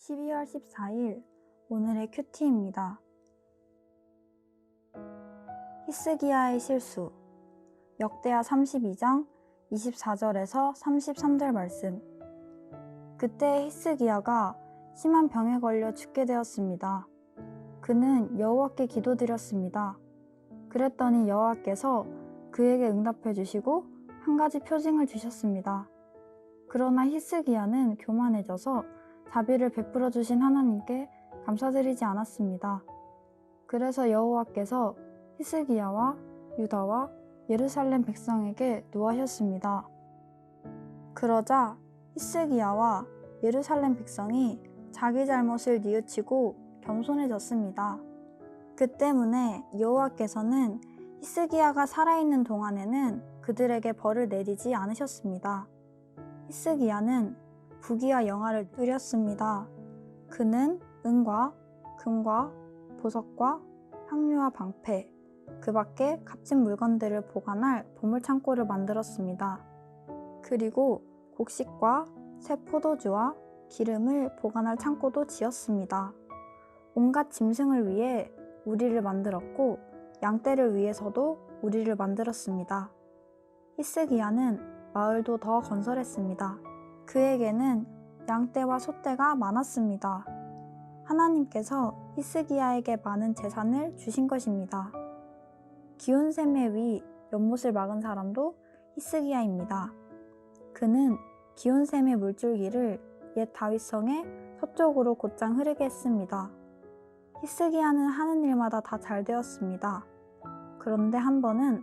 12월 14일 오늘의 큐티입니다. 히스기야의 실수 역대하 32장 24절에서 33절 말씀. 그때 히스기야가 심한 병에 걸려 죽게 되었습니다. 그는 여호와께 기도드렸습니다. 그랬더니 여호와께서 그에게 응답해 주시고 한 가지 표징을 주셨습니다. 그러나 히스기야는 교만해져서 자비를 베풀어 주신 하나님께 감사드리지 않았습니다. 그래서 여호와께서 히스기야와 유다와 예루살렘 백성에게 노하셨습니다. 그러자 히스기야와 예루살렘 백성이 자기 잘못을 뉘우치고 겸손해졌습니다. 그 때문에 여호와께서는 히스기야가 살아있는 동안에는 그들에게 벌을 내리지 않으셨습니다. 히스기야는 부귀와 영화를 누렸습니다. 그는 은과 금과 보석과 향료와 방패, 그 밖에 값진 물건들을 보관할 보물창고를 만들었습니다. 그리고 곡식과 새 포도주와 기름을 보관할 창고도 지었습니다. 온갖 짐승을 위해 우리를 만들었고 양떼를 위해서도 우리를 만들었습니다. 히스기야는 마을도 더 건설했습니다. 그에게는 양떼와 소떼가 많았습니다. 하나님께서 히스기야에게 많은 재산을 주신 것입니다. 기온샘의 위 연못을 막은 사람도 히스기야입니다. 그는 기온샘의 물줄기를 옛 다윗성의 서쪽으로 곧장 흐르게 했습니다. 히스기야는 하는 일마다 다 잘 되었습니다. 그런데 한 번은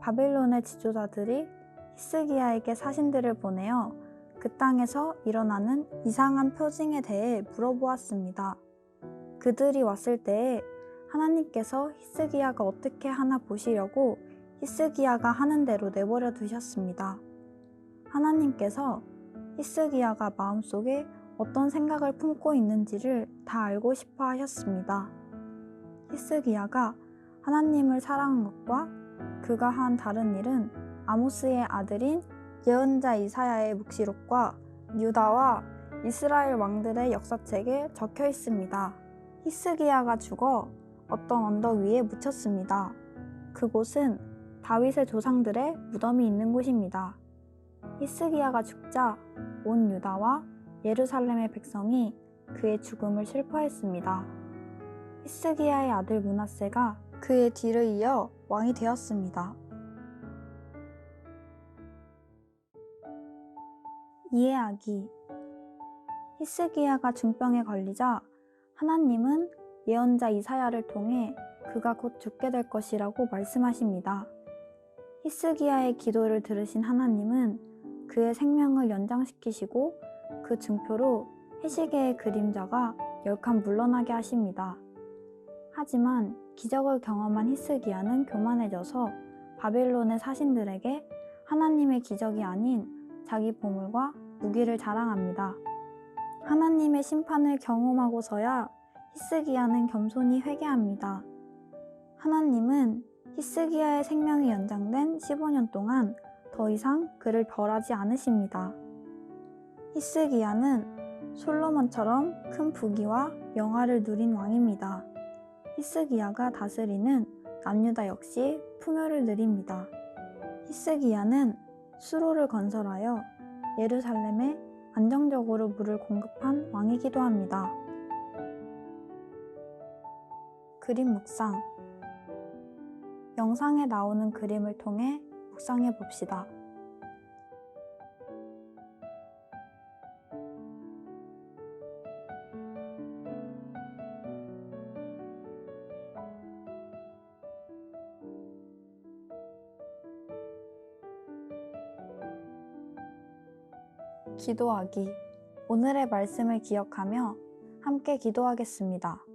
바벨론의 지도자들이 히스기야에게 사신들을 보내어 그 땅에서 일어나는 이상한 표징에 대해 물어보았습니다. 그들이 왔을 때에 하나님께서 히스기야가 어떻게 하나 보시려고 히스기야가 하는 대로 내버려 두셨습니다. 하나님께서 히스기야가 마음속에 어떤 생각을 품고 있는지를 다 알고 싶어 하셨습니다. 히스기야가 하나님을 사랑한 것과 그가 한 다른 일은 아모스의 아들인 예언자 이사야의 묵시록과 유다와 이스라엘 왕들의 역사책에 적혀 있습니다. 히스기야가 죽어 어떤 언덕 위에 묻혔습니다. 그곳은 다윗의 조상들의 무덤이 있는 곳입니다. 히스기야가 죽자 온 유다와 예루살렘의 백성이 그의 죽음을 슬퍼했습니다. 히스기야의 아들 므낫세가 그의 뒤를 이어 왕이 되었습니다. 이해하기. 히스기야가 중병에 걸리자 하나님은 예언자 이사야를 통해 그가 곧 죽게 될 것이라고 말씀하십니다. 히스기야의 기도를 들으신 하나님은 그의 생명을 연장시키시고 그 증표로 해시계의 그림자가 10칸 물러나게 하십니다. 하지만 기적을 경험한 히스기야는 교만해져서 바벨론의 사신들에게 하나님의 기적이 아닌 자기 보물과 무기를 자랑합니다. 하나님의 심판을 경험하고서야 히스기야는 겸손히 회개합니다. 하나님은 히스기야의 생명이 연장된 15년 동안 더 이상 그를 벌하지 않으십니다. 히스기야는 솔로몬처럼 큰 부귀와 영화를 누린 왕입니다. 히스기야가 다스리는 남유다 역시 풍요를 누립니다. 히스기야는 수로를 건설하여 예루살렘에 안정적으로 물을 공급한 왕이기도 합니다. 그림 묵상. 영상에 나오는 그림을 통해 묵상해 봅시다. 기도하기. 오늘의 말씀을 기억하며 함께 기도하겠습니다.